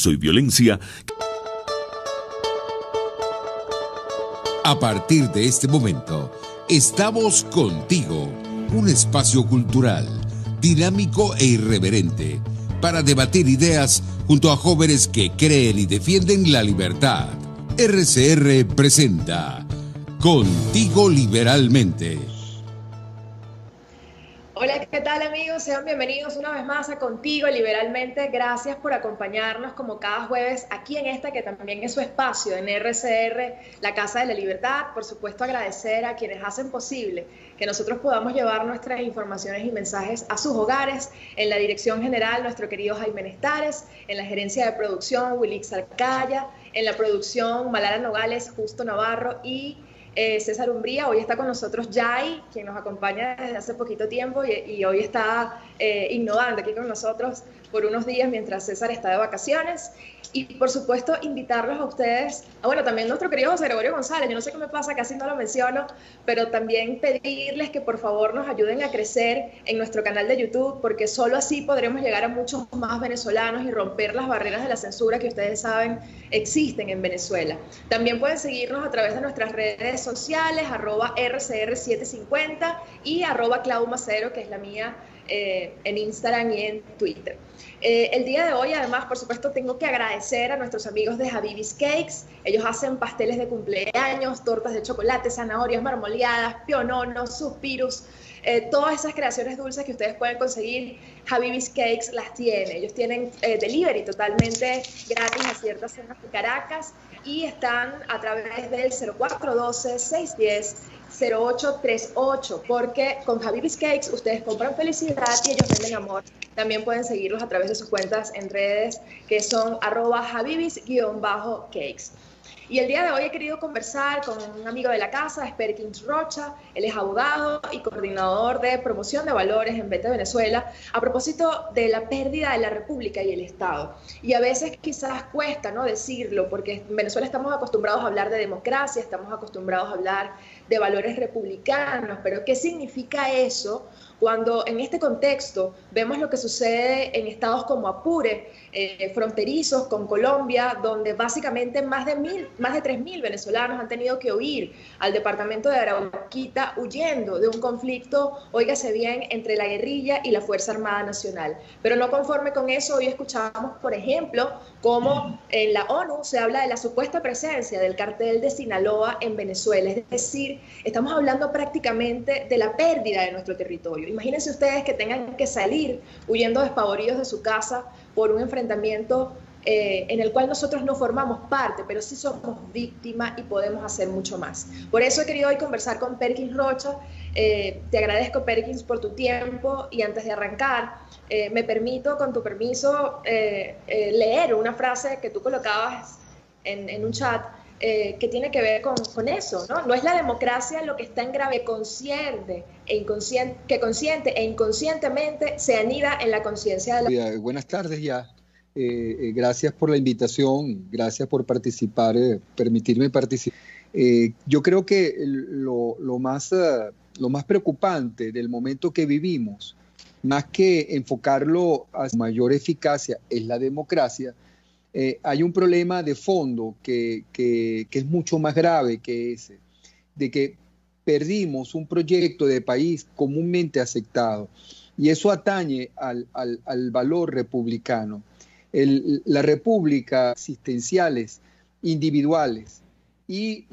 y violencia. A partir de este momento, estamos contigo, un espacio cultural, dinámico e irreverente, para debatir ideas junto a jóvenes que creen y defienden la libertad. RCR presenta Contigo Liberalmente. Hola, ¿qué tal amigos? Sean bienvenidos una vez más a Contigo Liberalmente. Gracias por acompañarnos como cada jueves aquí en esta que también es su espacio en RCR, la Casa de la Libertad. Por supuesto, agradecer a quienes hacen posible que nosotros podamos llevar nuestras informaciones y mensajes a sus hogares. En la dirección general, nuestro querido Jaime Nestares, en la gerencia de producción, Wilix Alcaya, en la producción, Malara Nogales, Justo Navarro y César Umbría. Hoy está con nosotros Jai, quien nos acompaña desde hace poquito tiempo y hoy está innovando aquí con nosotros por unos días mientras César está de vacaciones. Y por supuesto invitarlos a ustedes, bueno, también nuestro querido José Gregorio González, yo no sé qué me pasa, casi no lo menciono, pero también pedirles que por favor nos ayuden a crecer en nuestro canal de YouTube, porque solo así podremos llegar a muchos más venezolanos y romper las barreras de la censura que ustedes saben existen en Venezuela. También pueden seguirnos a través de nuestras redes sociales, @RCR750 y @ClauMacero, que es la mía, en Instagram y en Twitter. El día de hoy, además, por supuesto, tengo que agradecer a nuestros amigos de Habibis Cakes. Ellos hacen pasteles de cumpleaños, tortas de chocolate, zanahorias marmoleadas, piononos, suspiros, todas esas creaciones dulces que ustedes pueden conseguir. Habibis Cakes las tiene. Ellos tienen delivery totalmente gratis a ciertas zonas de Caracas y están a través del 0412-610-0838, porque con Habibis Cakes ustedes compran felicidad y ellos venden amor. También pueden seguirlos a través de sus cuentas en redes, que son @Habibis_cakes. Y el día de hoy he querido conversar con un amigo de la casa, Perkins Rocha. Él es abogado y coordinador de promoción de valores en Vete Venezuela, a propósito de la pérdida de la República y el Estado. Y a veces quizás cuesta, ¿no?, decirlo, porque en Venezuela estamos acostumbrados a hablar de democracia, estamos acostumbrados a hablar de valores republicanos, pero ¿qué significa eso cuando en este contexto vemos lo que sucede en estados como Apure, fronterizos con Colombia, donde básicamente más de 3.000 venezolanos han tenido que huir al departamento de Arauquita huyendo de un conflicto, óigase bien, entre la guerrilla y la Fuerza Armada Nacional? Pero no conforme con eso, hoy escuchamos, por ejemplo, cómo en la ONU se habla de la supuesta presencia del cartel de Sinaloa en Venezuela. Es decir, estamos hablando prácticamente de la pérdida de nuestro territorio. Imagínense ustedes que tengan que salir huyendo despavoridos de su casa por un enfrentamiento en el cual nosotros no formamos parte, pero sí somos víctimas y podemos hacer mucho más. Por eso he querido hoy conversar con Perkins Rocha. Te agradezco, Perkins, por tu tiempo, y antes de arrancar, me permito, con tu permiso, leer una frase que tú colocabas en un chat, que tiene que ver con eso, ¿no? No es la democracia lo que está en grave, consciente que consciente e inconscientemente se anida en la conciencia de la... Buenas tardes ya. Gracias por la invitación, gracias por participar, permitirme participar. Yo creo que lo más preocupante del momento que vivimos, más que enfocarlo a mayor eficacia, es la democracia. Hay un problema de fondo que es mucho más grave que ese, de que perdimos un proyecto de país comúnmente aceptado, y eso atañe al valor republicano. La república existenciales, individuales, y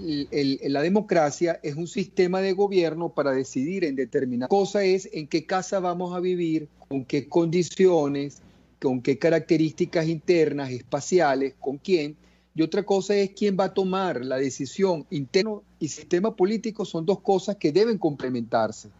la democracia es un sistema de gobierno para decidir en determinada cosa, es en qué casa vamos a vivir, con qué condiciones, con qué características internas, espaciales, con quién, y otra cosa es quién va a tomar la decisión. Interno y sistema político son dos cosas que deben complementarse.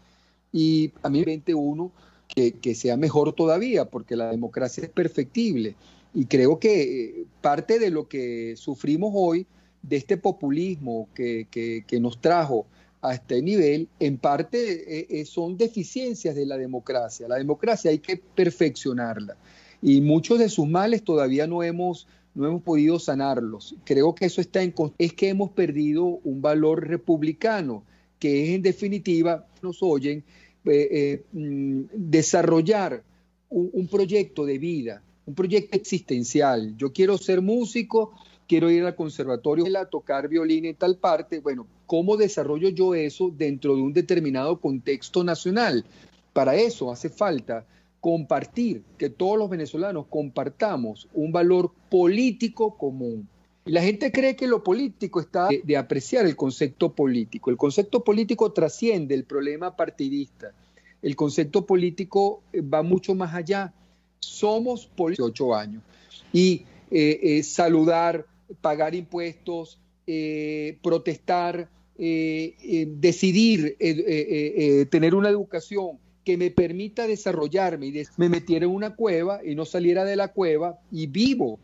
Y a mí me uno que sea mejor todavía, porque la democracia es perfectible. Y creo que parte de lo que sufrimos hoy, de este populismo que nos trajo a este nivel, en parte son deficiencias de la democracia. La democracia hay que perfeccionarla. Y muchos de sus males todavía no hemos podido sanarlos. Creo que eso es que hemos perdido un valor republicano, que es en definitiva, nos oyen, desarrollar un proyecto de vida un proyecto existencial. Yo quiero ser músico, quiero ir al conservatorio a tocar violín en tal parte. Bueno, ¿cómo desarrollo yo eso dentro de un determinado contexto nacional? Para eso hace falta compartir, que todos los venezolanos compartamos un valor político común. Y la gente cree que lo político está de apreciar el concepto político. El concepto político trasciende el problema partidista. El concepto político va mucho más allá. Somos políticos 8 años. Y saludar, pagar impuestos, protestar, decidir, tener una educación que me permita desarrollarme y me metiera en una cueva y no saliera de la cueva y vivo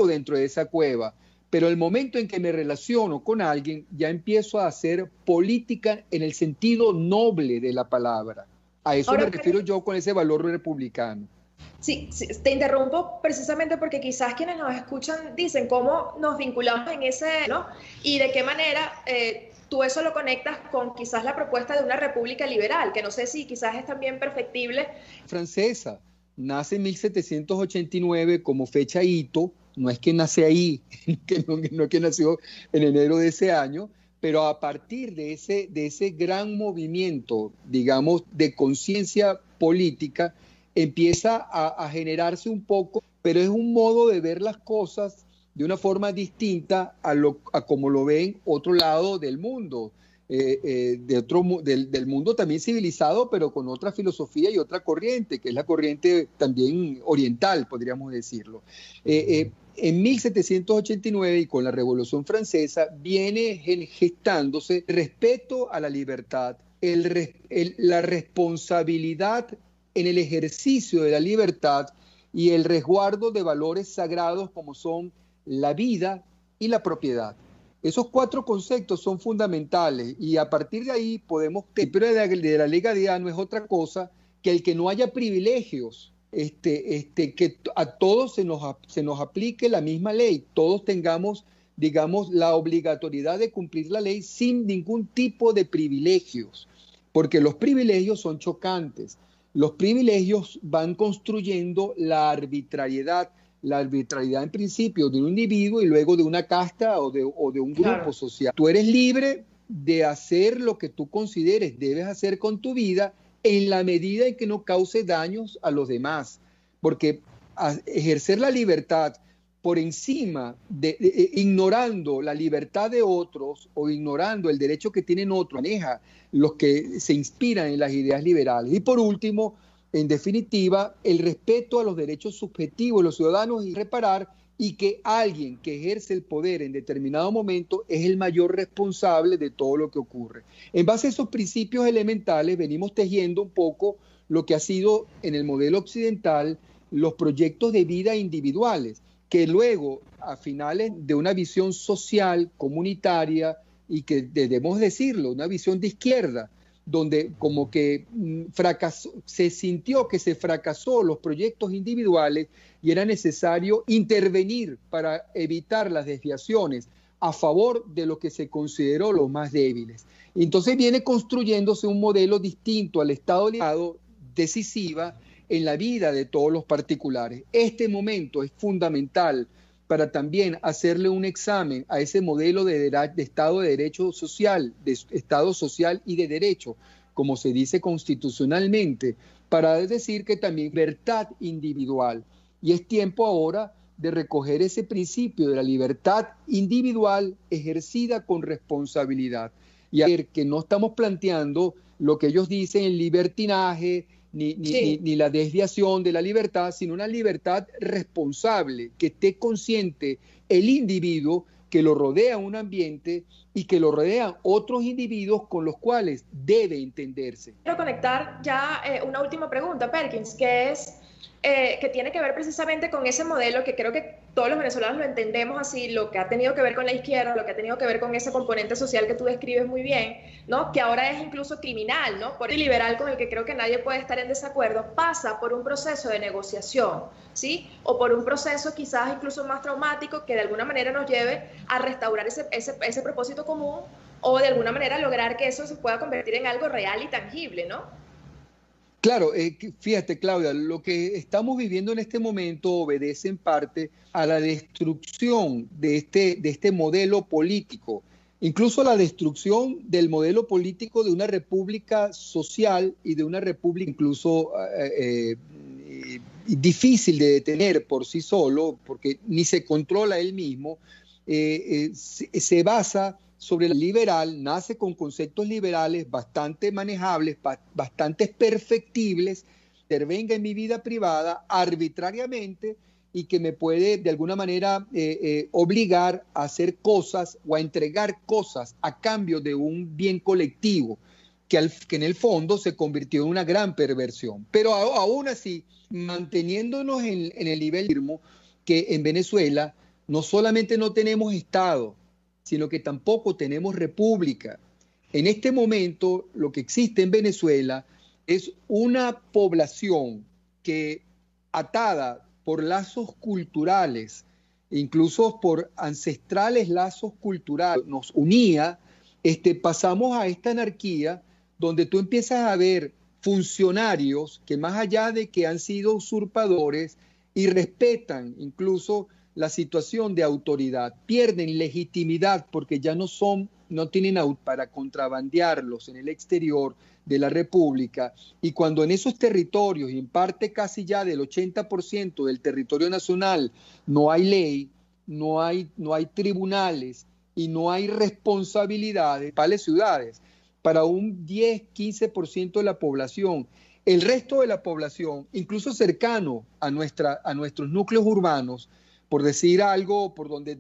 dentro de esa cueva. Pero el momento en que me relaciono con alguien, ya empiezo a hacer política en el sentido noble de la palabra. A eso me refiero yo con ese valor republicano. Sí, sí, te interrumpo precisamente porque quizás quienes nos escuchan dicen cómo nos vinculamos en ese, ¿no? Y de qué manera tú eso lo conectas con quizás la propuesta de una república liberal, que no sé si quizás es también perfectible. Francesa, nace en 1789 como fecha hito, no es que nace ahí, no es que nació en enero de ese año, pero a partir de ese gran movimiento, digamos, de conciencia política, empieza a generarse un poco, pero es un modo de ver las cosas de una forma distinta a como lo ven otro lado del mundo, del mundo también civilizado, pero con otra filosofía y otra corriente, que es la corriente también oriental, podríamos decirlo. En 1789 y con la Revolución Francesa viene gestándose respeto a la libertad, la responsabilidad en el ejercicio de la libertad y el resguardo de valores sagrados como son la vida y la propiedad. Esos 4 conceptos son fundamentales y a partir de ahí podemos, pero de la legalidad no es otra cosa que el que no haya privilegios, que a todos se nos aplique la misma ley, todos tengamos, digamos, la obligatoriedad de cumplir la ley sin ningún tipo de privilegios, porque los privilegios son chocantes. Los privilegios van construyendo la arbitrariedad en principio de un individuo y luego de una casta o de un grupo social. Tú eres libre de hacer lo que tú consideres debes hacer con tu vida en la medida en que no cause daños a los demás, porque ejercer la libertad por encima ignorando la libertad de otros o ignorando el derecho que tienen otros, maneja los que se inspiran en las ideas liberales. Y por último, en definitiva, el respeto a los derechos subjetivos de los ciudadanos y reparar y que alguien que ejerce el poder en determinado momento es el mayor responsable de todo lo que ocurre. En base a esos principios elementales venimos tejiendo un poco lo que ha sido en el modelo occidental los proyectos de vida individuales, que luego, a finales de una visión social, comunitaria, y que debemos decirlo, una visión de izquierda, donde como que se sintió que se fracasó los proyectos individuales y era necesario intervenir para evitar las desviaciones a favor de lo que se consideró los más débiles. Entonces viene construyéndose un modelo distinto al Estado liderado, decisiva en la vida de todos los particulares. Este momento es fundamental para también hacerle un examen a ese modelo de Estado de Derecho Social, de Estado Social y de Derecho, como se dice constitucionalmente, para decir que también libertad individual. Y es tiempo ahora de recoger ese principio de la libertad individual ejercida con responsabilidad. Y a ver que no estamos planteando lo que ellos dicen, el libertinaje, ni la desviación de la libertad, sino una libertad responsable, que esté consciente el individuo que lo rodea un ambiente y que lo rodean otros individuos con los cuales debe entenderse. Quiero conectar ya una última pregunta, Perkins, que tiene que ver precisamente con ese modelo que creo que todos los venezolanos lo entendemos así, lo que ha tenido que ver con la izquierda, lo que ha tenido que ver con ese componente social que tú describes muy bien, ¿no? Que ahora es incluso criminal, ¿no? Por el liberal con el que creo que nadie puede estar en desacuerdo, pasa por un proceso de negociación, ¿sí? O por un proceso quizás incluso más traumático que de alguna manera nos lleve a restaurar ese propósito común o de alguna manera lograr que eso se pueda convertir en algo real y tangible, ¿no? Claro, fíjate, Claudia, lo que estamos viviendo en este momento obedece en parte a la destrucción de este modelo político, incluso a la destrucción del modelo político de una república social y de una república incluso difícil de detener por sí solo, porque ni se controla él mismo, se basa sobre el liberal, nace con conceptos liberales bastante manejables, bastante perfectibles, intervenga en mi vida privada arbitrariamente y que me puede de alguna manera obligar a hacer cosas o a entregar cosas a cambio de un bien colectivo, que en el fondo se convirtió en una gran perversión. Pero aún así, manteniéndonos en el nivel mismo, que en Venezuela no solamente no tenemos Estado, sino que tampoco tenemos república. En este momento, lo que existe en Venezuela es una población que, atada por lazos culturales, incluso por ancestrales lazos culturales, nos unía, pasamos a esta anarquía donde tú empiezas a ver funcionarios que, más allá de que han sido usurpadores, y respetan incluso la situación de autoridad, pierden legitimidad porque ya no tienen para contrabandearlos en el exterior de la República, y cuando en esos territorios, y en parte casi ya del 80% del territorio nacional, no hay ley, no hay tribunales y no hay responsabilidades para las ciudades, para un 10-15% de la población. El resto de la población, incluso cercano a nuestros núcleos urbanos, por decir algo, por donde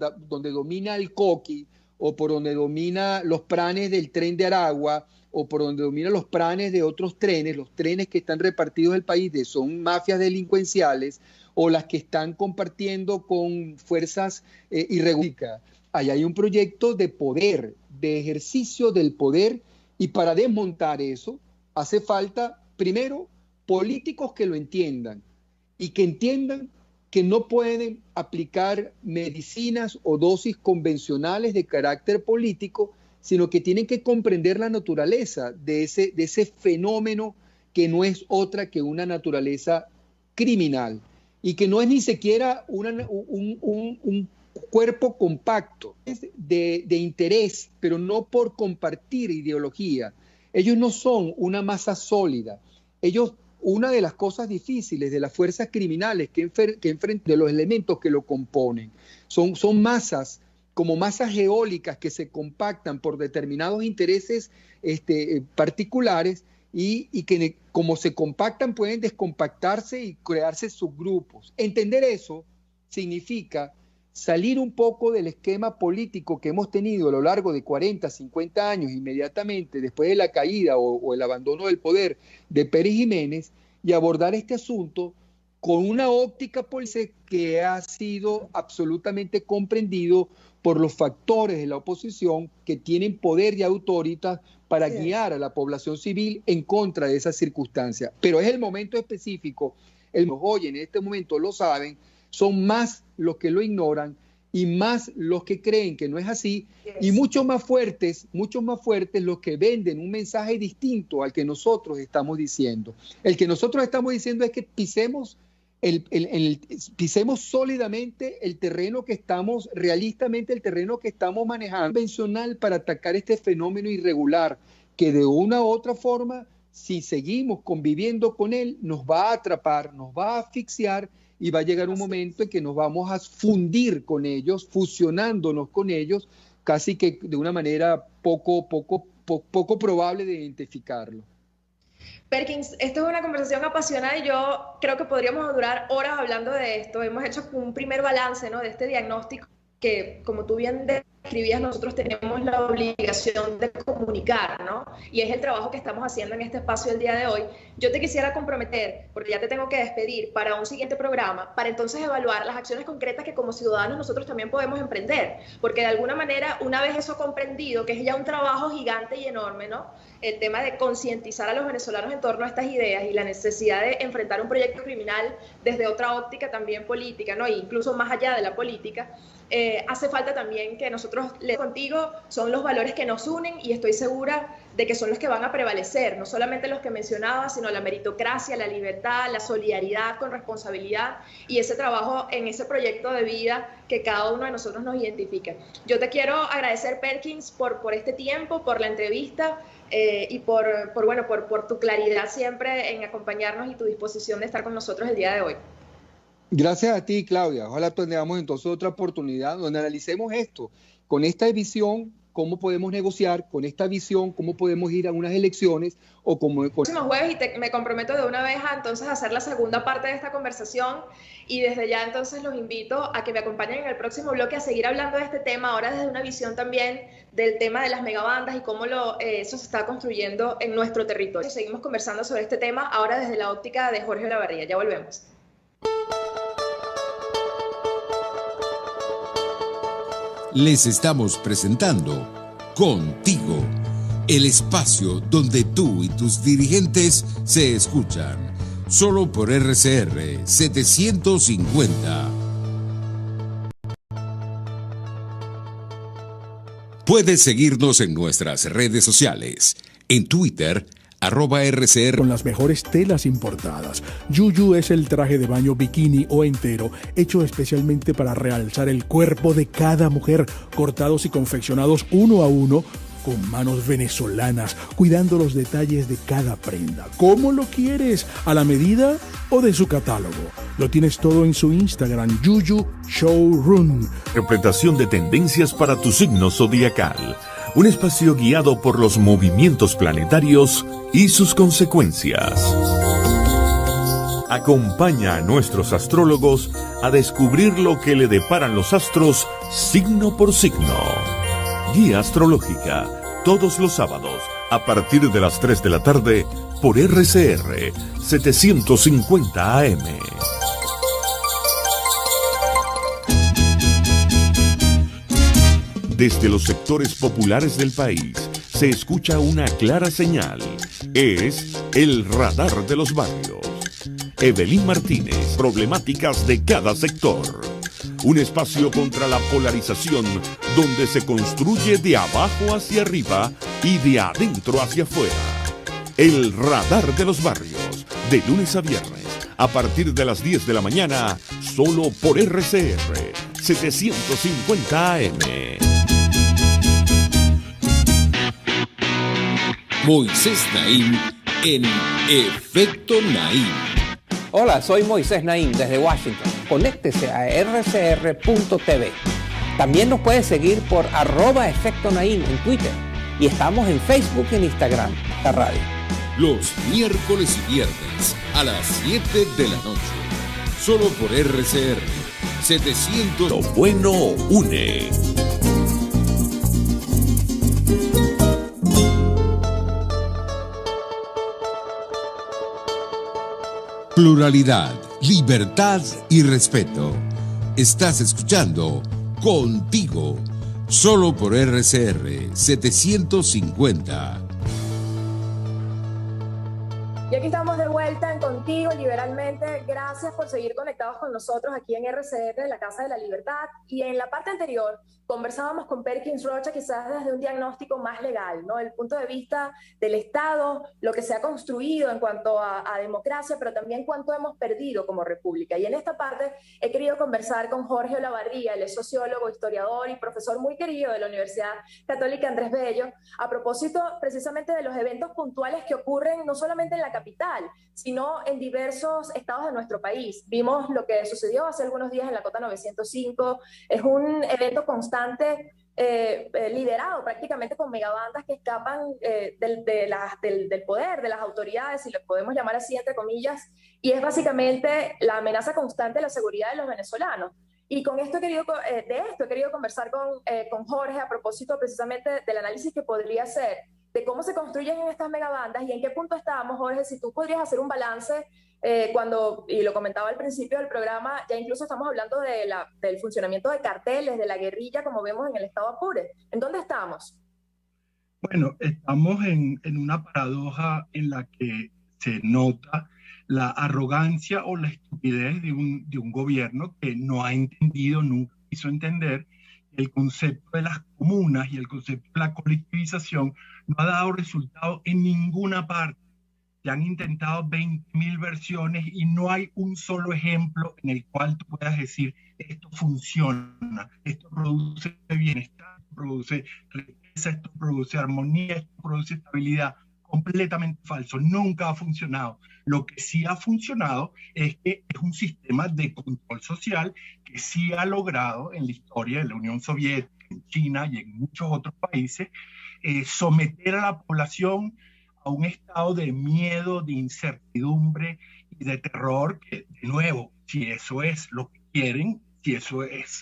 domina el Coqui, o por donde domina los planes del tren de Aragua, o por donde dominan los planes de otros trenes, los trenes que están repartidos en el país, son mafias delincuenciales, o las que están compartiendo con fuerzas irregulares. Ahí hay un proyecto de poder, de ejercicio del poder, y para desmontar eso hace falta, primero, políticos que lo entiendan, y que entiendan que no pueden aplicar medicinas o dosis convencionales de carácter político, sino que tienen que comprender la naturaleza de ese fenómeno, que no es otra que una naturaleza criminal, y que no es ni siquiera un cuerpo compacto, es de interés, pero no por compartir ideología. Ellos no son una masa sólida. Una de las cosas difíciles de las fuerzas criminales que enfrentan, de los elementos que lo componen, son masas, como masas eólicas que se compactan por determinados intereses particulares, y que como se compactan pueden descompactarse y crearse subgrupos. Entender eso significa salir un poco del esquema político que hemos tenido a lo largo de 40, 50 años, inmediatamente después de la caída o el abandono del poder de Pérez Jiménez, y abordar este asunto con una óptica política que ha sido absolutamente comprendido por los factores de la oposición que tienen poder y autoridad para guiar a la población civil en contra de esas circunstancias. Pero es el momento específico, los oyen en este momento lo saben, son más los que lo ignoran y más los que creen que no es así, y mucho más fuertes los que venden un mensaje distinto al que nosotros estamos diciendo. El que nosotros estamos diciendo es que pisemos sólidamente el terreno que estamos, realistamente el terreno que estamos manejando, convencional, para atacar este fenómeno irregular, que de una u otra forma, si seguimos conviviendo con él, nos va a atrapar, nos va a asfixiar, y va a llegar un momento en que nos vamos a fundir con ellos, fusionándonos con ellos, casi que de una manera poco probable de identificarlo. Perkins, esto es una conversación apasionada y yo creo que podríamos durar horas hablando de esto. Hemos hecho un primer balance, ¿no?, de este diagnóstico que, como tú bien describías, nosotros tenemos la obligación de comunicar, ¿no? Y es el trabajo que estamos haciendo en este espacio el día de hoy. Yo te quisiera comprometer, porque ya te tengo que despedir, para un siguiente programa, para entonces evaluar las acciones concretas que como ciudadanos nosotros también podemos emprender, porque de alguna manera, una vez eso comprendido, que es ya un trabajo gigante y enorme, ¿no?, el tema de concientizar a los venezolanos en torno a estas ideas y la necesidad de enfrentar un proyecto criminal desde otra óptica también política, ¿no?, e incluso más allá de la política, hace falta también que nosotros nosotros leemos contigo son los valores que nos unen y estoy segura de que son los que van a prevalecer, no solamente los que mencionaba, sino la meritocracia, la libertad, la solidaridad con responsabilidad y ese trabajo en ese proyecto de vida que cada uno de nosotros nos identifica. Yo te quiero agradecer, Perkins, por este tiempo, por la entrevista y por tu claridad siempre en acompañarnos y tu disposición de estar con nosotros el día de hoy. Gracias a ti, Claudia. Ojalá tengamos entonces otra oportunidad donde analicemos esto, con esta visión, cómo podemos negociar, con esta visión, cómo podemos ir a unas elecciones o como... El próximo jueves y me comprometo de una vez a entonces hacer la segunda parte de esta conversación y desde ya entonces los invito a que me acompañen en el próximo bloque a seguir hablando de este tema, ahora desde una visión también del tema de las megabandas y cómo eso se está construyendo en nuestro territorio. Seguimos conversando sobre este tema ahora desde la óptica de Jorge Olavarría. Ya volvemos. Les estamos presentando Contigo, el espacio donde tú y tus dirigentes se escuchan, solo por RCR 750. Puedes seguirnos en nuestras redes sociales, en Twitter, @RCR. Con las mejores telas importadas. Yuyu es el traje de baño bikini o entero, hecho especialmente para realzar el cuerpo de cada mujer, cortados y confeccionados uno a uno, con manos venezolanas, cuidando los detalles de cada prenda. ¿Cómo lo quieres? ¿A la medida o de su catálogo? Lo tienes todo en su Instagram, Yuyu Showroom. Interpretación de tendencias para tu signo zodiacal. Un espacio guiado por los movimientos planetarios y sus consecuencias. Acompaña a nuestros astrólogos a descubrir lo que le deparan los astros signo por signo. Guía astrológica, todos los sábados, a partir de las 3 de la tarde, por RCR 750 AM. Desde los sectores populares del país se escucha una clara señal. Es el radar de los barrios. Evelyn Martínez, problemáticas de cada sector. Un espacio contra la polarización donde se construye de abajo hacia arriba y de adentro hacia afuera. El radar de los barrios, de lunes a viernes, a partir de las 10 de la mañana, solo por RCR 750 AM. Moisés Naim en Efecto Naim. Hola, soy Moisés Naim desde Washington. Conéctese a rcr.tv. También nos puede seguir por @Efecto Naim en Twitter. Y estamos en Facebook y en Instagram, la radio. Los miércoles y viernes a las 7 de la noche. Solo por RCR 700. Lo bueno une. Pluralidad, libertad y respeto. Estás escuchando Contigo, solo por RCR 750. Y aquí estamos de vuelta en Contigo, Liberalmente. Gracias por seguir conectados con nosotros aquí en RCR, la Casa de la Libertad. Y en la parte anterior conversábamos con Perkins Rocha quizás desde un diagnóstico más legal, ¿no? El punto de vista del Estado, lo que se ha construido en cuanto a democracia, pero también cuánto hemos perdido como república. Y en esta parte he querido conversar con Jorge Olavarría, él es sociólogo, historiador y profesor muy querido de la Universidad Católica Andrés Bello, a propósito precisamente de los eventos puntuales que ocurren no solamente en la capital, sino en diversos estados de nuestro país. Vimos lo que sucedió hace algunos días en la Cota 905, es un evento constante liderado prácticamente con megabandas que escapan del poder, de las autoridades, si lo podemos llamar así entre comillas, y es básicamente la amenaza constante de la seguridad de los venezolanos. Y con esto he querido conversar con Jorge a propósito precisamente del análisis que podría hacer de cómo se construyen en estas megabandas y en qué punto estábamos, Jorge, si tú podrías hacer un balance cuando, y lo comentaba al principio del programa, ya incluso estamos hablando del funcionamiento de carteles, de la guerrilla, como vemos en el estado Apure. ¿En dónde estamos? Bueno, estamos en una paradoja en la que se nota la arrogancia o la estupidez de un gobierno que no ha entendido, nunca quiso entender el concepto de las comunas y el concepto de la colectivización no ha dado resultado en ninguna parte. Se han intentado 20.000 versiones y no hay un solo ejemplo en el cual tú puedas decir esto funciona, esto produce bienestar, esto produce riqueza, esto produce armonía, esto produce estabilidad. Completamente falso, nunca ha funcionado. Lo que sí ha funcionado es que es un sistema de control social que sí ha logrado en la historia de la Unión Soviética, en China y en muchos otros países, someter a la población a un estado de miedo, de incertidumbre y de terror que, de nuevo, si eso es lo que quieren, eso es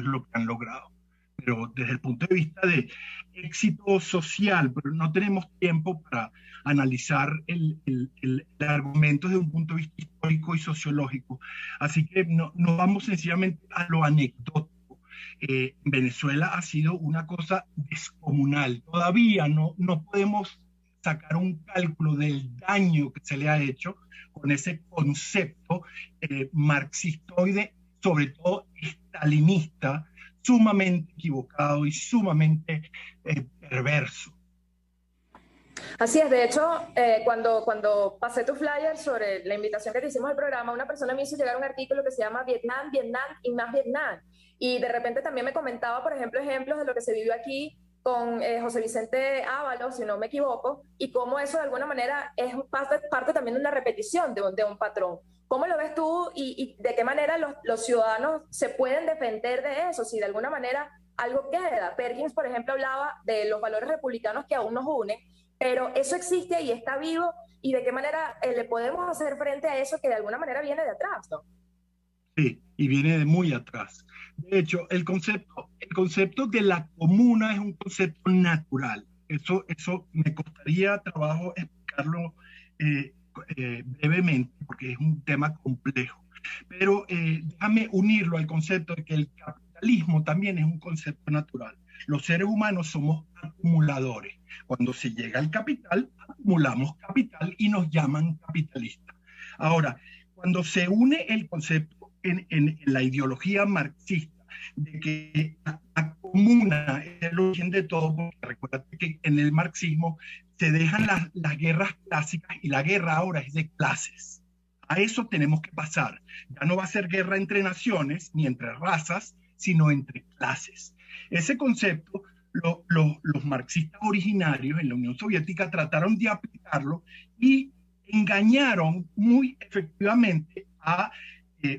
lo que han logrado. Pero desde el punto de vista de éxito social, pero no tenemos tiempo para analizar el argumento desde un punto de vista histórico y sociológico. Así que no vamos sencillamente a lo anecdótico. Venezuela ha sido una cosa descomunal. Todavía no podemos sacar un cálculo del daño que se le ha hecho con ese concepto marxistoide, sobre todo estalinista, sumamente equivocado y sumamente perverso. Así es, de hecho, cuando pasé tu flyer sobre la invitación que te hicimos al programa, una persona me hizo llegar un artículo que se llama Vietnam, Vietnam y más Vietnam. Y de repente también me comentaba, por ejemplo, ejemplos de lo que se vivió aquí con José Vicente Ábalos, si no me equivoco, y cómo eso de alguna manera es parte también de una repetición de un patrón. ¿Cómo lo ves tú y de qué manera los ciudadanos se pueden defender de eso? Si de alguna manera algo queda. Perkins, por ejemplo, hablaba de los valores republicanos que aún nos unen, pero eso existe y está vivo, y de qué manera le podemos hacer frente a eso que de alguna manera viene de atrás, ¿no? Sí, y viene de muy atrás. De hecho, el concepto de la comuna es un concepto natural. Eso me costaría trabajo explicarlo brevemente, porque es un tema complejo. Pero déjame unirlo al concepto de que el capitalismo también es un concepto natural. Los seres humanos somos acumuladores. Cuando se llega al capital, acumulamos capital y nos llaman capitalistas. Ahora, cuando se une el concepto en la ideología marxista de que la comuna es el origen de todo, porque recuérdate que en el marxismo se dejan las guerras clásicas y la guerra ahora es de clases. A eso tenemos que pasar. Ya no va a ser guerra entre naciones ni entre razas, sino entre clases. Ese concepto los marxistas originarios en la Unión Soviética trataron de aplicarlo y engañaron muy efectivamente a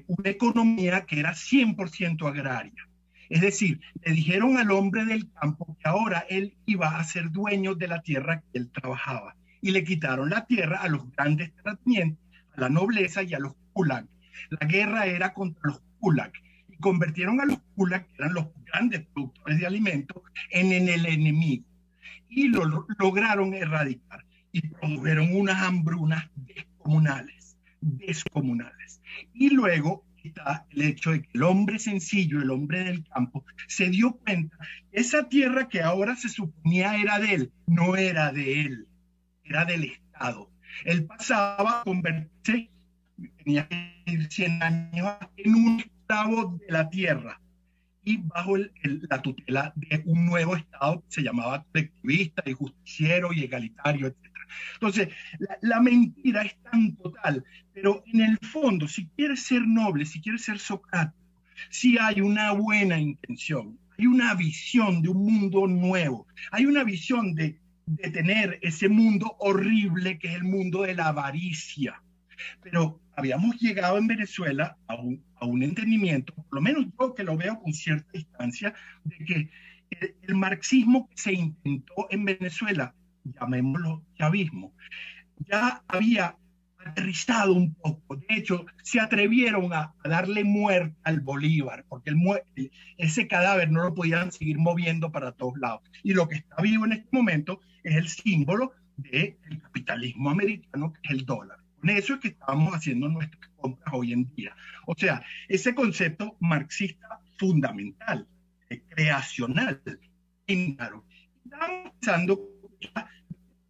una economía que era 100% agraria. Es decir, le dijeron al hombre del campo que ahora él iba a ser dueño de la tierra que él trabajaba, y le quitaron la tierra a los grandes terratenientes, a la nobleza y a los kulak. La guerra era contra los kulak, y convirtieron a los kulak, que eran los grandes productores de alimentos, en el enemigo, y lo lograron erradicar, y produjeron unas hambrunas descomunales. Y luego está el hecho de que el hombre sencillo, el hombre del campo, se dio cuenta que esa tierra que ahora se suponía era de él, no era de él, era del Estado. Él pasaba a convertirse, tenía que ir 100 años, en un esclavo de la tierra, y bajo la tutela de un nuevo Estado que se llamaba colectivista y justiciero y egalitario, etc. Entonces, la mentira es tan total, pero en el fondo, si quieres ser noble, si quieres ser socrático, si hay una buena intención, hay una visión de un mundo nuevo, hay una visión de tener ese mundo horrible que es el mundo de la avaricia. Pero habíamos llegado en Venezuela a un entendimiento, por lo menos yo que lo veo con cierta distancia, de que el marxismo que se intentó en Venezuela, llamémoslo chavismo, ya había aterrizado un poco. De hecho, se atrevieron a darle muerte al Bolívar, porque ese cadáver no lo podían seguir moviendo para todos lados. Y lo que está vivo en este momento es el símbolo del capitalismo americano, que es el dólar. Con eso es que estamos haciendo nuestras compras hoy en día. O sea, ese concepto marxista fundamental, creacional, claro. Estamos pensando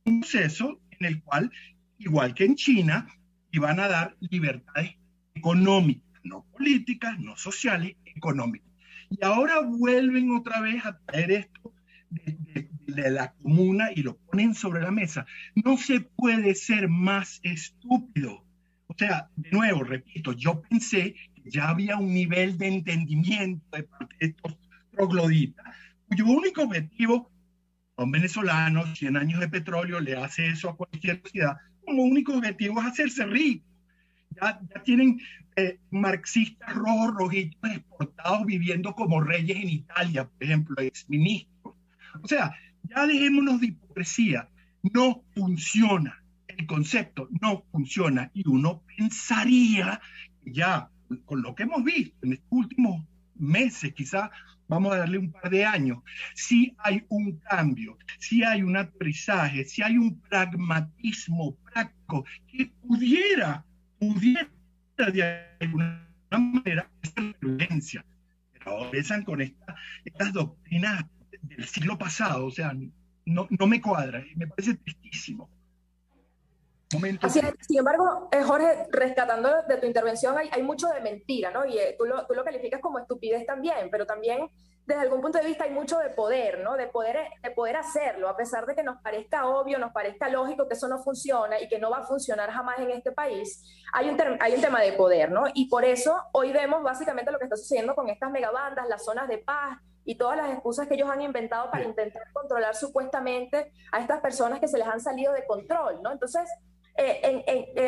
un proceso en el cual, igual que en China, iban a dar libertades económicas, no políticas, no sociales, económicas. Y ahora vuelven otra vez a traer esto de la comuna y lo ponen sobre la mesa. No se puede ser más estúpido. O sea, de nuevo, repito, yo pensé que ya había un nivel de entendimiento de parte de estos trogloditas, cuyo único objetivo, son venezolanos, 100 años de petróleo, le hace eso a cualquier sociedad, como único objetivo es hacerse rico. Ya tienen marxistas rojos, rojitos, exportados, viviendo como reyes en Italia, por ejemplo, exministros. O sea, ya dejémonos de hipocresía. No funciona. El concepto no funciona. Y uno pensaría que ya, con lo que hemos visto en estos últimos meses, quizás vamos a darle un par de años, si hay un cambio, si hay un aterrizaje, si hay un pragmatismo práctico que pudiera de alguna manera esta violencia. Pero ahora empiezan con estas doctrinas del siglo pasado, o sea, no me cuadra, me parece tristísimo. Así es. Sin embargo, Jorge, rescatando de tu intervención, hay mucho de mentira, ¿no? Y tú lo calificas como estupidez también, pero también desde algún punto de vista hay mucho de poder, ¿no? De poder hacerlo, a pesar de que nos parezca obvio, nos parezca lógico que eso no funciona y que no va a funcionar jamás en este país, hay un tema de poder, ¿no? Y por eso hoy vemos básicamente lo que está sucediendo con estas megabandas, las zonas de paz y todas las excusas que ellos han inventado para intentar controlar supuestamente a estas personas que se les han salido de control, ¿no? Entonces,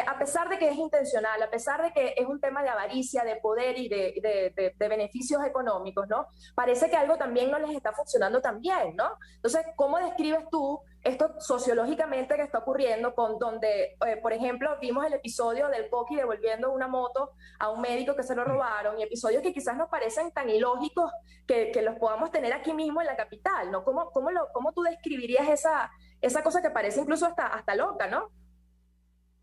a pesar de que es intencional, a pesar de que es un tema de avaricia, de poder y de beneficios económicos, ¿no? Parece que algo también no les está funcionando tan bien, ¿no? Entonces, ¿cómo describes tú esto sociológicamente que está ocurriendo con donde, por ejemplo, vimos el episodio del Pocky devolviendo una moto a un médico que se lo robaron, y episodios que quizás nos parecen tan ilógicos que los podamos tener aquí mismo en la capital, ¿no? ¿Cómo tú describirías esa cosa que parece incluso hasta loca, ¿no?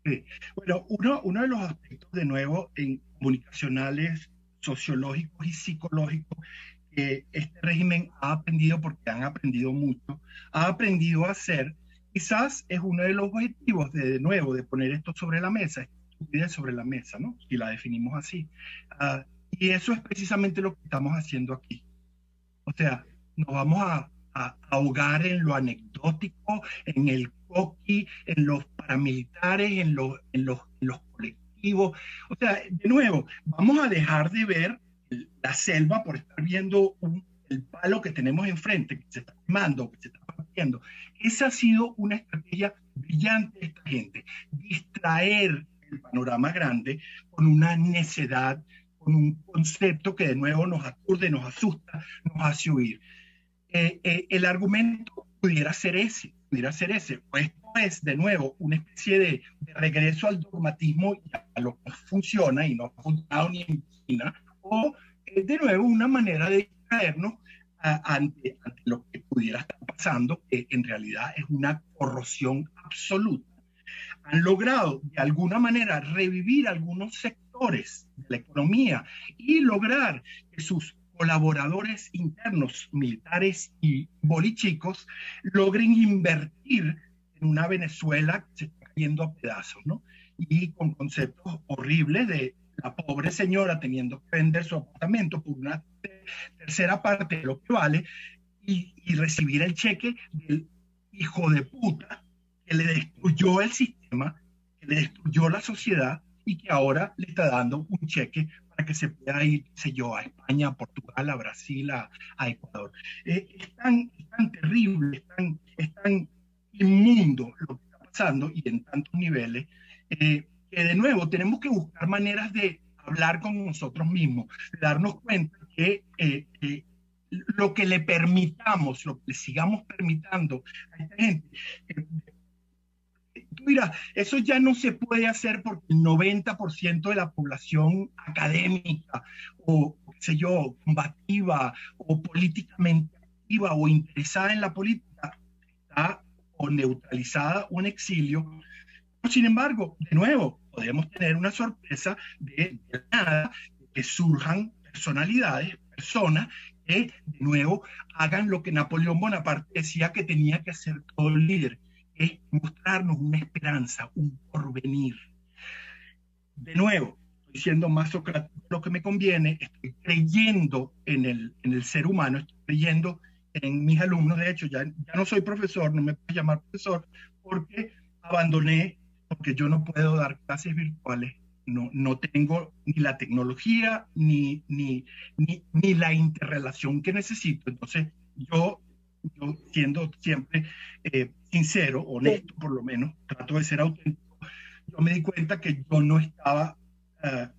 Sí. Bueno, uno de los aspectos, de nuevo, comunicacionales, sociológicos y psicológicos, que este régimen ha aprendido, porque han aprendido mucho, ha aprendido a hacer, quizás es uno de los objetivos, de nuevo, de poner esto sobre la mesa, sobre la mesa, ¿no? Si la definimos así. Y eso es precisamente lo que estamos haciendo aquí. O sea, nos vamos a ahogar en lo anecdótico, en el coqui, en los paramilitares, en los colectivos. O sea, de nuevo, vamos a dejar de ver la selva por estar viendo el palo que tenemos enfrente, que se está quemando, que se está partiendo. Esa ha sido una estrategia brillante de esta gente, distraer el panorama grande con una necedad, con un concepto que de nuevo nos aturde, nos asusta, nos hace huir. El argumento pudiera ser ese, o esto es de nuevo una especie de regreso al dogmatismo y a lo que funciona y no ha funcionado ni en China, o de nuevo una manera de distraernos ante lo que pudiera estar pasando, que en realidad es una corrosión absoluta. Han logrado de alguna manera revivir algunos sectores de la economía y lograr que sus colaboradores internos, militares y bolichicos, logren invertir en una Venezuela que se está cayendo a pedazos, ¿no? Y con conceptos horribles de la pobre señora teniendo que vender su apartamento por una tercera parte de lo que vale y recibir el cheque del hijo de puta que le destruyó el sistema, que le destruyó la sociedad y que ahora le está dando un cheque para que se pueda ir, qué sé yo, a España, a Portugal, a Brasil, a Ecuador. Es tan terrible, es tan inmundo lo que está pasando y en tantos niveles, que de nuevo tenemos que buscar maneras de hablar con nosotros mismos, de darnos cuenta que lo que le permitamos, lo que le sigamos permitiendo a esta gente, mira, eso ya no se puede hacer porque el 90% de la población académica o, qué sé yo, combativa o políticamente activa o interesada en la política está o neutralizada o en exilio. Sin embargo, de nuevo, podemos tener una sorpresa de nada, que surjan personalidades, personas que de nuevo hagan lo que Napoleón Bonaparte decía que tenía que hacer todo el líder, es mostrarnos una esperanza, un porvenir. De nuevo, estoy siendo más socrático de lo que me conviene, estoy creyendo en el ser humano, estoy creyendo en mis alumnos. De hecho, ya no soy profesor, no me puedo llamar profesor, porque abandoné, porque yo no puedo dar clases virtuales. No tengo ni la tecnología ni la interrelación que necesito. Entonces, yo siendo siempre sincero, honesto por lo menos, trato de ser auténtico, yo me di cuenta que yo no estaba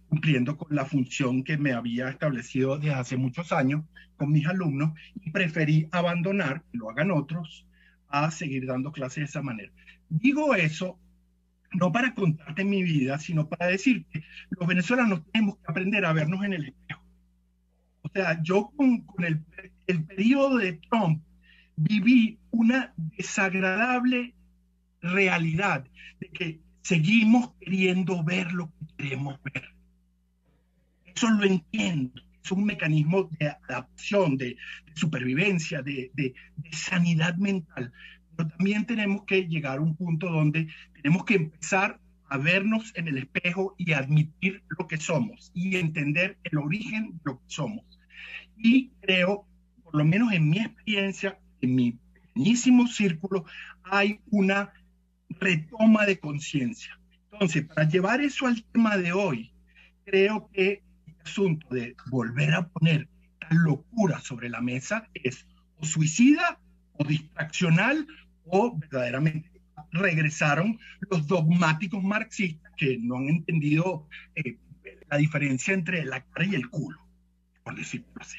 cumpliendo con la función que me había establecido desde hace muchos años con mis alumnos y preferí abandonar, que lo hagan otros, a seguir dando clases de esa manera. Digo eso no para contarte mi vida, sino para decir que los venezolanos tenemos que aprender a vernos en el espejo. O sea, yo con el periodo de Trump viví una desagradable realidad de que seguimos queriendo ver lo que queremos ver. Eso lo entiendo. Es un mecanismo de adaptación, de supervivencia, de sanidad mental. Pero también tenemos que llegar a un punto donde tenemos que empezar a vernos en el espejo y admitir lo que somos y entender el origen de lo que somos. Y creo, por lo menos en mi experiencia, en mi pequeñísimo círculo, hay una retoma de conciencia. Entonces, para llevar eso al tema de hoy, creo que el asunto de volver a poner esta locura sobre la mesa es o suicida o distraccional, o verdaderamente regresaron los dogmáticos marxistas que no han entendido la diferencia entre la cara y el culo, por decirlo así.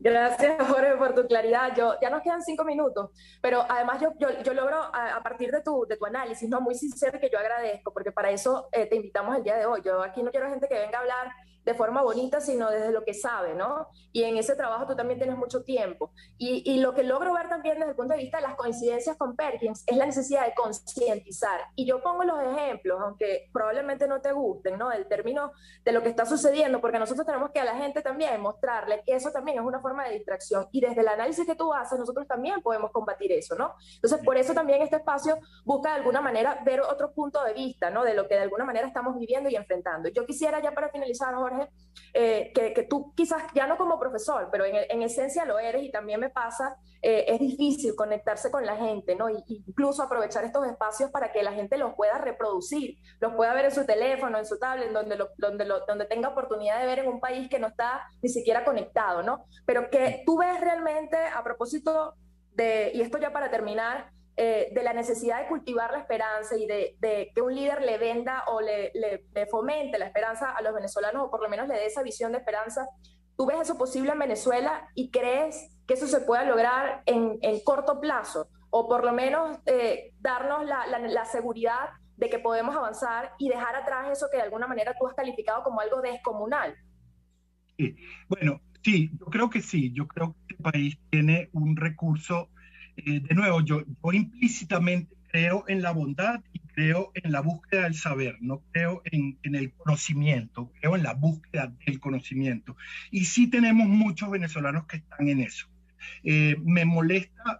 Gracias, Jorge, por tu claridad. Ya nos quedan 5 minutos, pero además yo logro, a partir de tu análisis, ¿no? Muy sincero, que yo agradezco, porque para eso te invitamos el día de hoy. Yo aquí no quiero gente que venga a hablar de forma bonita, sino desde lo que sabe, ¿no? Y en ese trabajo tú también tienes mucho tiempo. Y lo que logro ver también desde el punto de vista de las coincidencias con Perkins es la necesidad de concientizar. Y yo pongo los ejemplos, aunque probablemente no te gusten, ¿no? Del término de lo que está sucediendo, porque nosotros tenemos que a la gente también mostrarle que eso también es una forma de distracción. Y desde el análisis que tú haces, nosotros también podemos combatir eso, ¿no? Entonces, por eso también este espacio busca de alguna manera ver otro punto de vista, ¿no? De lo que de alguna manera estamos viviendo y enfrentando. Yo quisiera ya para finalizar, Jorge, que tú quizás ya no como profesor, pero en esencia lo eres, y también me pasa, es difícil conectarse con la gente, ¿no? Y incluso aprovechar estos espacios para que la gente los pueda reproducir, los pueda ver en su teléfono, en su tablet, donde tenga oportunidad de ver en un país que no está ni siquiera conectado, ¿no? Pero que tú ves realmente, a propósito de, y esto ya para terminar, de la necesidad de cultivar la esperanza y de que un líder le venda o le fomente la esperanza a los venezolanos, o por lo menos le dé esa visión de esperanza. ¿Tú ves eso posible en Venezuela y crees que eso se pueda lograr en corto plazo? O por lo menos darnos la seguridad de que podemos avanzar y dejar atrás eso que de alguna manera tú has calificado como algo descomunal. Sí. Bueno, sí, yo creo que sí. Yo creo que este país tiene un recurso. De nuevo, yo implícitamente creo en la bondad y creo en la búsqueda del saber, no creo en el conocimiento, creo en la búsqueda del conocimiento. Y sí tenemos muchos venezolanos que están en eso. Me molestan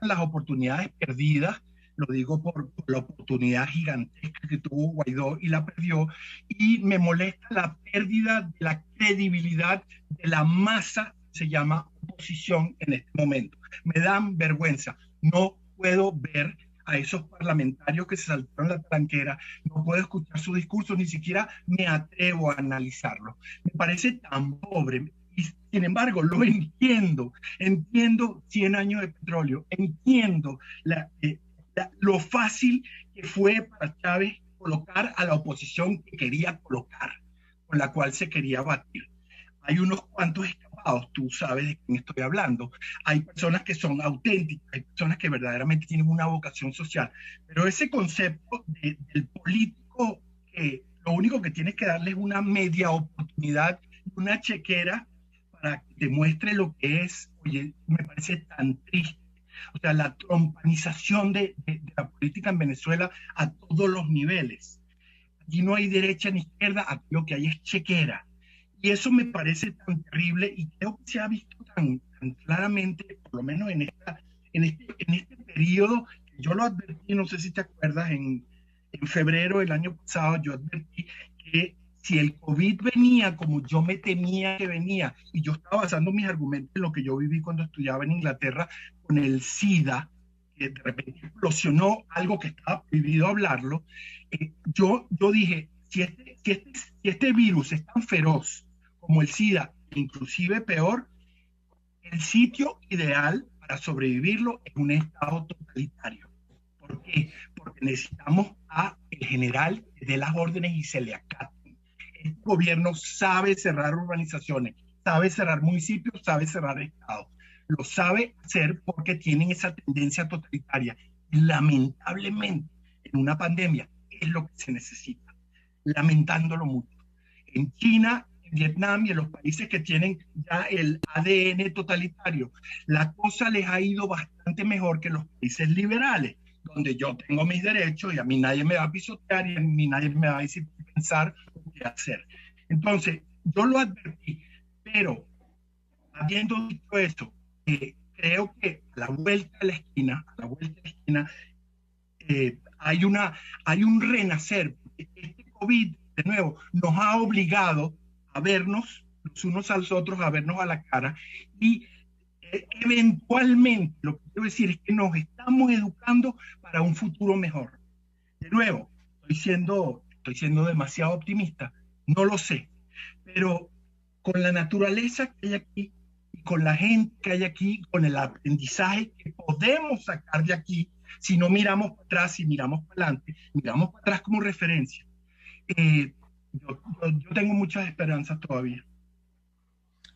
las oportunidades perdidas, lo digo por la oportunidad gigantesca que tuvo Guaidó y la perdió, y me molesta la pérdida de la credibilidad de la masa que se llama oposición en este momento. Me dan vergüenza. No puedo ver a esos parlamentarios que se saltaron la tranquera, no puedo escuchar su discurso, ni siquiera me atrevo a analizarlo. Me parece tan pobre. Y sin embargo, lo entiendo. Entiendo 100 años de petróleo. Entiendo lo fácil que fue para Chávez colocar a la oposición que quería colocar, con la cual se quería batir. Hay unos cuantos escapados, tú sabes de quién estoy hablando. Hay personas que son auténticas, hay personas que verdaderamente tienen una vocación social. Pero ese concepto del político que lo único que tienes que darle es una media oportunidad, una chequera para que te muestre lo que es, oye, me parece tan triste. O sea, la trompanización de la política en Venezuela a todos los niveles. Aquí no hay derecha ni izquierda, aquí lo que hay es chequera. Y eso me parece tan terrible, y creo que se ha visto tan claramente, por lo menos en este periodo, que yo lo advertí, no sé si te acuerdas, en En febrero del año pasado yo advertí que si el COVID venía como yo me temía que venía, y yo estaba basando mis argumentos en lo que yo viví cuando estudiaba en Inglaterra con el SIDA, que de repente explosionó algo que estaba prohibido hablarlo, yo dije, si este virus es tan feroz como el SIDA, inclusive peor, el sitio ideal para sobrevivirlo es un estado totalitario. ¿Por qué? Porque necesitamos a el general que dé las órdenes y se le acaten. El gobierno sabe cerrar urbanizaciones, sabe cerrar municipios, sabe cerrar estados. Lo sabe hacer porque tienen esa tendencia totalitaria. Lamentablemente, en una pandemia es lo que se necesita, lamentándolo mucho. En China, en Vietnam y en los países que tienen ya el ADN totalitario, la cosa les ha ido bastante mejor que los países liberales, donde yo tengo mis derechos y a mí nadie me va a pisotear y a mí nadie me va a decir qué pensar o qué hacer. Entonces, yo lo advertí, pero habiendo dicho esto, creo que a la vuelta de la esquina, hay un renacer. Este COVID, de nuevo, nos ha obligado a vernos los unos a los otros, a vernos a la cara, y eventualmente, lo que quiero decir es que nos estamos educando para un futuro mejor. De nuevo, estoy siendo demasiado optimista, no lo sé, pero con la naturaleza que hay aquí, y con la gente que hay aquí, con el aprendizaje que podemos sacar de aquí, si no miramos para atrás y miramos para adelante, miramos para atrás como referencia, yo tengo muchas esperanzas todavía.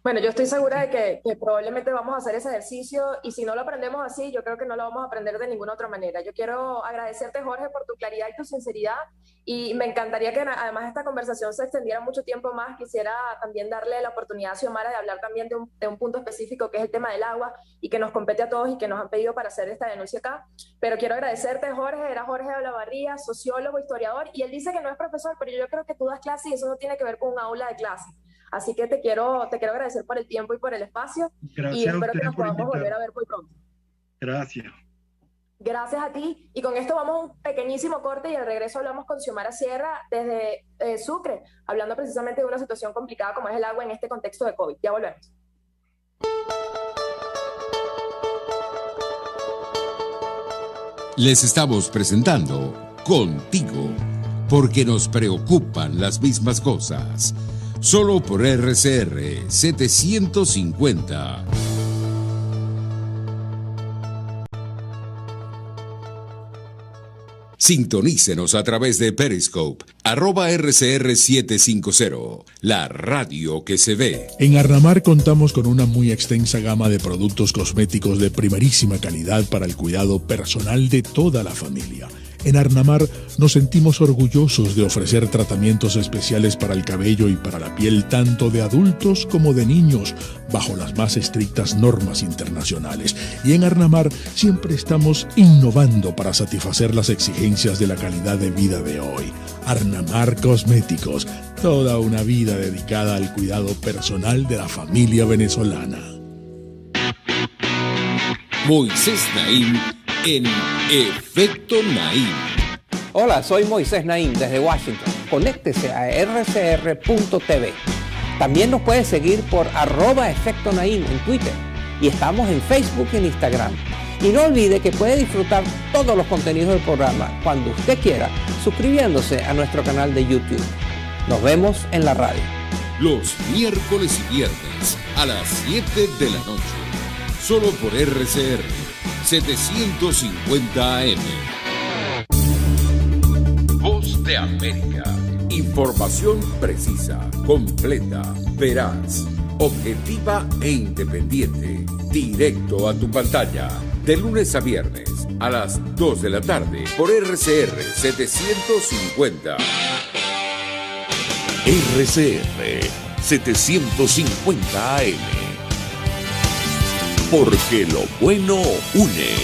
Bueno, yo estoy segura de que probablemente vamos a hacer ese ejercicio, y si no lo aprendemos así, yo creo que no lo vamos a aprender de ninguna otra manera. Yo quiero agradecerte, Jorge, por tu claridad y tu sinceridad, y me encantaría que además esta conversación se extendiera mucho tiempo más. Quisiera también darle la oportunidad a Xiomara de hablar también de un punto específico, que es el tema del agua, y que nos compete a todos y que nos han pedido para hacer esta denuncia acá. Pero quiero agradecerte, Jorge. Era Jorge Olavarría, sociólogo, historiador, y él dice que no es profesor, pero yo creo que tú das clases y eso no tiene que ver con un aula de clase. Así que te quiero agradecer por el tiempo y por el espacio. Gracias, y espero que nos podamos volver a ver muy pronto. Gracias. Gracias a ti. Y con esto vamos a un pequeñísimo corte, y al regreso hablamos con Xiomara Sierra desde Sucre, hablando precisamente de una situación complicada como es el agua en este contexto de COVID. Ya volvemos. Les estamos presentando Contigo, porque nos preocupan las mismas cosas. Solo por RCR 750. Sintonícenos a través de Periscope, @RCR750, la radio que se ve. En Arnamar contamos con una muy extensa gama de productos cosméticos de primerísima calidad para el cuidado personal de toda la familia. En Arnamar nos sentimos orgullosos de ofrecer tratamientos especiales para el cabello y para la piel, tanto de adultos como de niños, bajo las más estrictas normas internacionales. Y en Arnamar siempre estamos innovando para satisfacer las exigencias de la calidad de vida de hoy. Arnamar Cosméticos, toda una vida dedicada al cuidado personal de la familia venezolana. Moisés Naim en Efecto Naim. Hola, soy Moisés Naim desde Washington. Conéctese a rcr.tv. También nos puede seguir por @Efecto Naim en Twitter, y estamos en Facebook y en Instagram. Y no olvide que puede disfrutar todos los contenidos del programa cuando usted quiera, suscribiéndose a nuestro canal de YouTube. Nos vemos en la radio. Los miércoles y viernes a las 7 de la noche. Solo por RCR 750 AM. Voz de América. Información precisa, completa, veraz, objetiva e independiente. Directo a tu pantalla. De lunes a viernes a las 2 de la tarde por RCR 750. RCR 750 AM. Porque lo bueno une.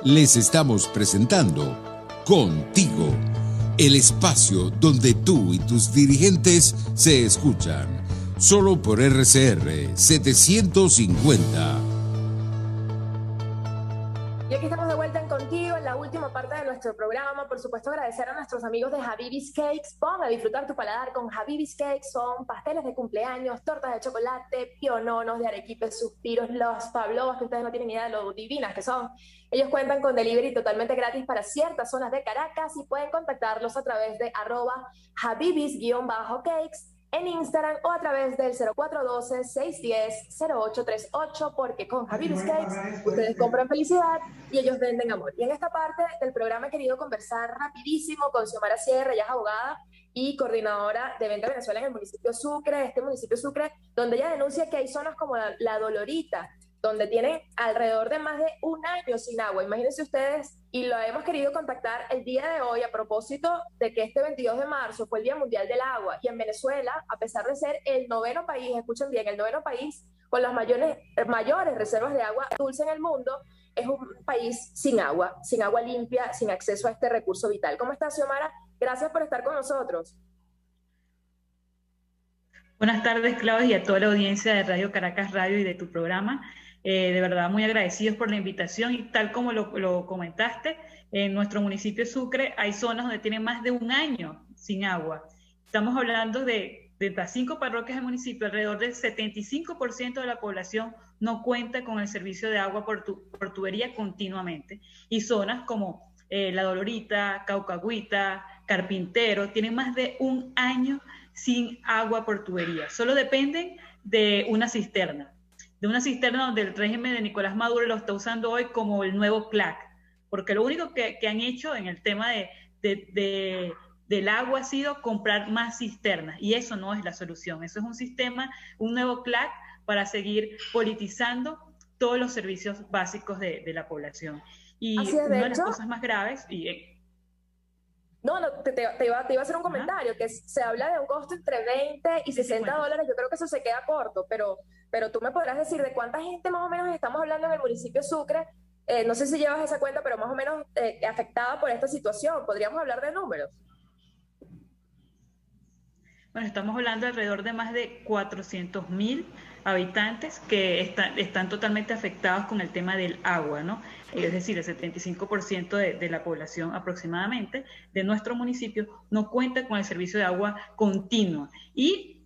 Les estamos presentando Contigo, el espacio donde tú y tus dirigentes se escuchan. solo por RCR 750. Y aquí estamos de vuelta en Contigo, en la última parte de nuestro programa. Por supuesto, agradecer a nuestros amigos de Habibi's Cakes. Pon a disfrutar tu paladar con Habibi's Cakes. Son pasteles de cumpleaños, tortas de chocolate, piononos de arequipe, suspiros, los pavlovas, que ustedes no tienen idea de lo divinas que son. Ellos cuentan con delivery totalmente gratis para ciertas zonas de Caracas y pueden contactarlos a través de @habibis_cakes en Instagram o a través del 0412-610-0838, porque con Habibi's Cakes ustedes compran felicidad y ellos venden amor. Y en esta parte del programa he querido conversar rapidísimo con Xiomara Sierra, ella es abogada y coordinadora de Venta Venezuela en el municipio Sucre, donde ella denuncia que hay zonas como la Dolorita, donde tienen alrededor de más de un año sin agua. Imagínense ustedes, y lo hemos querido contactar el día de hoy a propósito de que este 22 de marzo fue el Día Mundial del Agua, y en Venezuela, a pesar de ser el noveno país, escuchen bien, el noveno país con las mayores reservas de agua dulce en el mundo, es un país sin agua limpia, sin acceso a este recurso vital. ¿Cómo estás, Xiomara? Gracias por estar con nosotros. Buenas tardes, Claudia, y a toda la audiencia de Radio Caracas Radio y de tu programa. De verdad, muy agradecidos por la invitación, y tal como lo comentaste, en nuestro municipio Sucre hay zonas donde tienen más de un año sin agua. Estamos hablando de las 5 parroquias del municipio, alrededor del 75% de la población no cuenta con el servicio de agua por tubería continuamente, y zonas como La Dolorita, Caucagüita, Carpintero, tienen más de un año sin agua por tubería. Solo dependen de una cisterna donde el régimen de Nicolás Maduro lo está usando hoy como el nuevo CLAC, porque lo único que han hecho en el tema del agua ha sido comprar más cisternas, y eso no es la solución. Eso es un nuevo CLAC para seguir politizando todos los servicios básicos de la población. Y una de las cosas más graves... No, te iba a hacer un comentario, que se habla de un costo entre 20 y 60 dólares, yo creo que eso se queda corto, pero tú me podrás decir de cuánta gente más o menos estamos hablando en el municipio Sucre, no sé si llevas esa cuenta, pero más o menos afectada por esta situación, podríamos hablar de números. Bueno, estamos hablando alrededor de más de 400.000 habitantes que están totalmente afectados con el tema del agua, ¿no? Es decir, el 75% de la población aproximadamente de nuestro municipio no cuenta con el servicio de agua continua. Y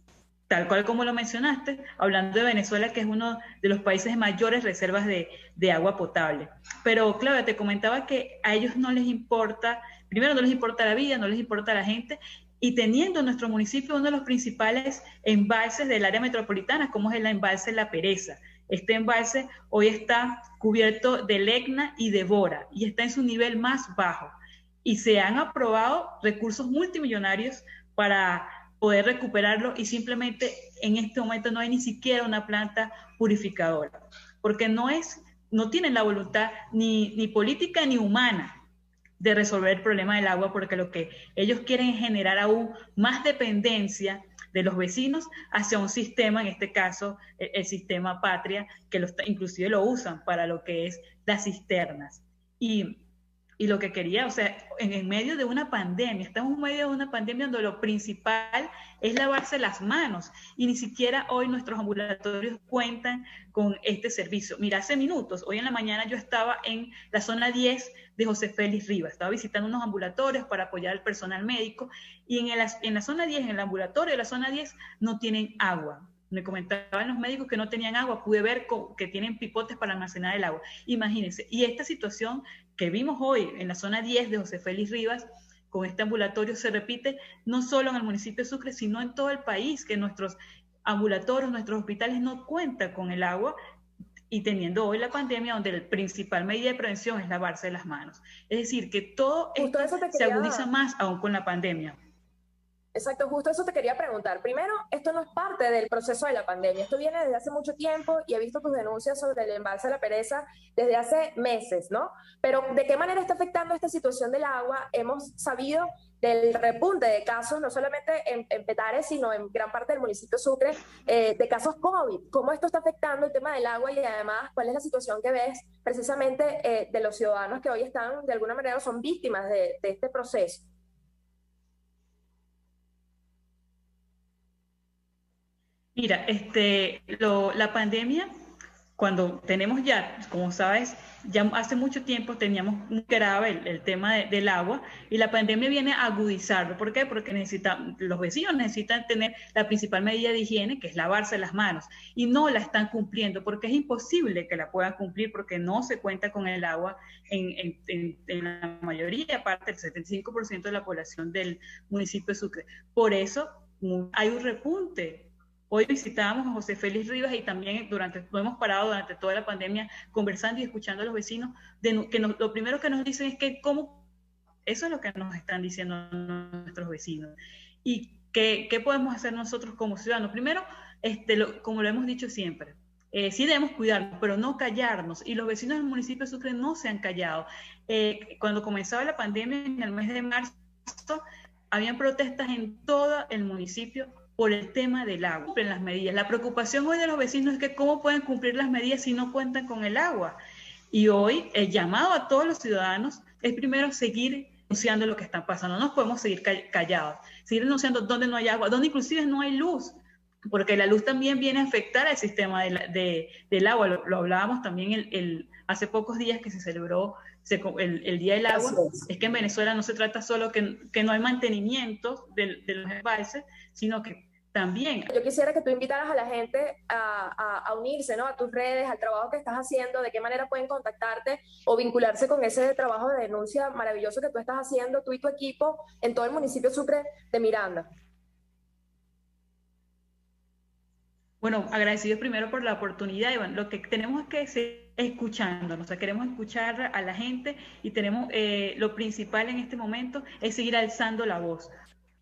tal cual como lo mencionaste, hablando de Venezuela, que es uno de los países de mayores reservas de agua potable. Pero, Claudia, te comentaba que a ellos no les importa, primero no les importa la vida, no les importa la gente, y teniendo en nuestro municipio uno de los principales embalses del área metropolitana, como es el embalse La Pereza. Este embalse hoy está cubierto de legna y de bora, y está en su nivel más bajo. Y se han aprobado recursos multimillonarios para poder recuperarlo, y simplemente en este momento no hay ni siquiera una planta purificadora, porque no tienen la voluntad ni política ni humana de resolver el problema del agua, porque lo que ellos quieren es generar aún más dependencia de los vecinos hacia un sistema, en este caso el sistema Patria, que inclusive lo usan para lo que es las cisternas. Y lo que quería, o sea, en medio de una pandemia, estamos en medio de una pandemia donde lo principal es lavarse las manos, y ni siquiera hoy nuestros ambulatorios cuentan con este servicio. Mira, hace minutos, hoy en la mañana yo estaba en la zona 10 de José Félix Rivas, estaba visitando unos ambulatorios para apoyar al personal médico, y en la zona 10, en el ambulatorio de la zona 10, no tienen agua. Me comentaban los médicos que no tenían agua, pude ver que tienen pipotes para almacenar el agua. Imagínense, y esta situación que vimos hoy en la zona 10 de José Félix Rivas, con este ambulatorio, se repite no solo en el municipio de Sucre, sino en todo el país, que nuestros ambulatorios, nuestros hospitales no cuentan con el agua, y teniendo hoy la pandemia, donde la principal medida de prevención es lavarse las manos. Es decir, que todo esto se agudiza más aún con la pandemia. Exacto, justo eso te quería preguntar. Primero, esto no es parte del proceso de la pandemia, esto viene desde hace mucho tiempo, y he visto tus denuncias sobre el embalse de La Pereza desde hace meses, ¿no? Pero ¿de qué manera está afectando esta situación del agua? Hemos sabido del repunte de casos, no solamente en Petare, sino en gran parte del municipio Sucre, de casos COVID. ¿Cómo esto está afectando el tema del agua? Y además, ¿cuál es la situación que ves precisamente de los ciudadanos que hoy están, de alguna manera, son víctimas de este proceso? Mira, la pandemia, cuando tenemos ya, como sabes, ya hace mucho tiempo teníamos muy grave el tema del agua, y la pandemia viene a agudizarlo. ¿Por qué? Porque los vecinos necesitan tener la principal medida de higiene, que es lavarse las manos, y no la están cumpliendo, porque es imposible que la puedan cumplir, porque no se cuenta con el agua en la mayoría, aparte del 75% de la población del municipio de Sucre. Por eso hay un repunte. Hoy visitábamos a José Félix Rivas y también no hemos parado durante toda la pandemia conversando y escuchando a los vecinos, lo primero que nos dicen es que eso es lo que nos están diciendo nuestros vecinos. ¿Y qué podemos hacer nosotros como ciudadanos? Primero, como lo hemos dicho siempre, sí debemos cuidarnos, pero no callarnos, y los vecinos del municipio de Sucre no se han callado. Cuando comenzaba la pandemia en el mes de marzo, habían protestas en todo el municipio por el tema del agua, en las medidas. La preocupación hoy de los vecinos es que cómo pueden cumplir las medidas si no cuentan con el agua. Y hoy el llamado a todos los ciudadanos es primero seguir denunciando lo que está pasando. No nos podemos seguir callados, seguir denunciando dónde no hay agua, dónde inclusive no hay luz, porque la luz también viene a afectar al sistema del agua. Lo hablábamos también hace pocos días que se celebró el Día del Agua. Es que en Venezuela no se trata solo que no hay mantenimiento de los embalses, sino que también. Yo quisiera que tú invitaras a la gente a unirse, ¿no? A tus redes, al trabajo que estás haciendo, de qué manera pueden contactarte o vincularse con ese trabajo de denuncia maravilloso que tú estás haciendo, tú y tu equipo, en todo el municipio Sucre de Miranda. Bueno, agradecidos primero por la oportunidad, Iván. Lo que tenemos es que seguir escuchándonos, o sea, queremos escuchar a la gente, y tenemos, lo principal en este momento es seguir alzando la voz.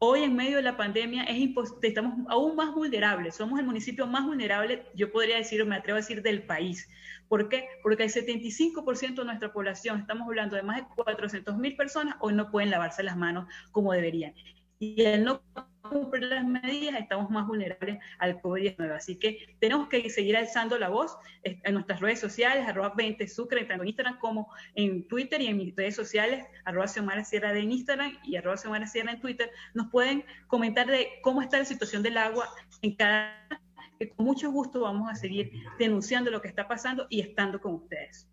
Hoy, en medio de la pandemia, estamos aún más vulnerables. Somos el municipio más vulnerable, yo podría decir, o me atrevo a decir, del país. ¿Por qué? Porque el 75% de nuestra población, estamos hablando de más de 400.000 personas, hoy no pueden lavarse las manos como deberían. Y al no cumplir las medidas, estamos más vulnerables al COVID-19. Así que tenemos que seguir alzando la voz en nuestras redes sociales, @20Sucre, tanto en Instagram como en Twitter, y en mis redes sociales, @XiomaraSierra en Instagram y @XiomaraSierra en Twitter. Nos pueden comentar de cómo está la situación del agua en cada... que con mucho gusto vamos a seguir denunciando lo que está pasando y estando con ustedes.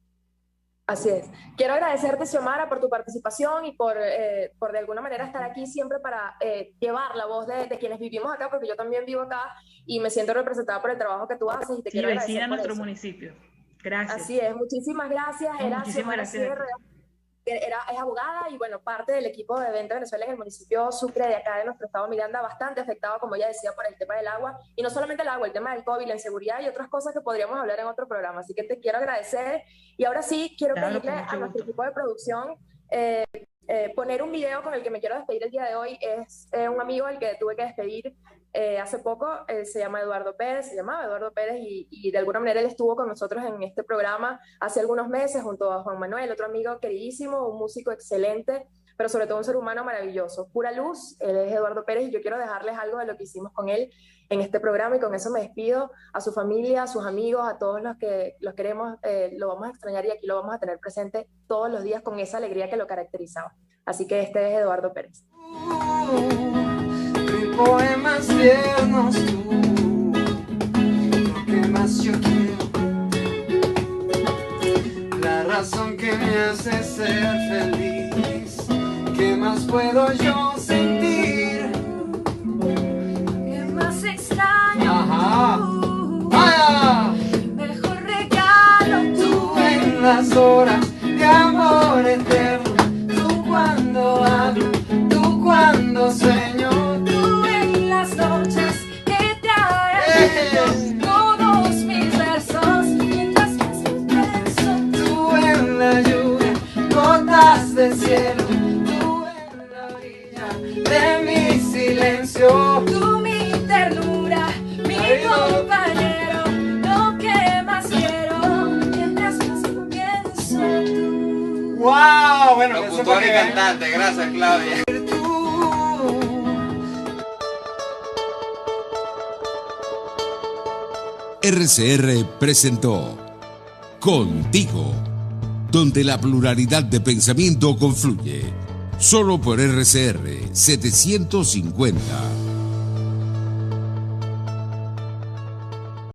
Así es. Quiero agradecerte, Xiomara, por tu participación y por de alguna manera estar aquí siempre para llevar la voz de quienes vivimos acá, porque yo también vivo acá y me siento representada por el trabajo que tú haces, y te quiero agradecer vecina por nuestro eso. Municipio. Gracias. Así es. Muchísimas gracias. Muchísimas gracias. Es abogada y, bueno, parte del equipo de Venta Venezuela en el municipio Sucre de acá de nuestro estado Miranda, bastante afectado, como ella decía, por el tema del agua, y no solamente el agua, el tema del COVID, la inseguridad y otras cosas que podríamos hablar en otro programa. Así que te quiero agradecer, y ahora sí quiero pedirle a nuestro equipo de producción poner un video con el que me quiero despedir el día de hoy. Es un amigo al que tuve que despedir hace poco. Se llamaba Eduardo Pérez, y de alguna manera él estuvo con nosotros en este programa hace algunos meses junto a Juan Manuel, otro amigo queridísimo, un músico excelente, pero sobre todo un ser humano maravilloso, pura luz. Él es Eduardo Pérez, y yo quiero dejarles algo de lo que hicimos con él en este programa, y con eso me despido. A su familia, a sus amigos, a todos los que los queremos, lo vamos a extrañar, y aquí lo vamos a tener presente todos los días con esa alegría que lo caracterizaba. Así que este es Eduardo Pérez. Poemas tiernos, tú, lo que más yo quiero, la razón que me hace ser feliz. ¿Qué más puedo yo sentir? ¿Qué más extraño? Ajá. ¡Vaya! Mejor regalo Tú en las horas de amor eterno, tú cuando hablo, tú cuando sueño, noches que te haré todos mis versos mientras más pienso. Tú en la lluvia, gotas de cielo, tú en la orilla de mi silencio, tú mi ternura, mi compañero, lo que más quiero mientras más pienso. Tú. ¡Wow! Bueno, locutor y cantante, gracias, Claudia. RCR presentó Contigo, donde la pluralidad de pensamiento confluye. Solo por RCR 750.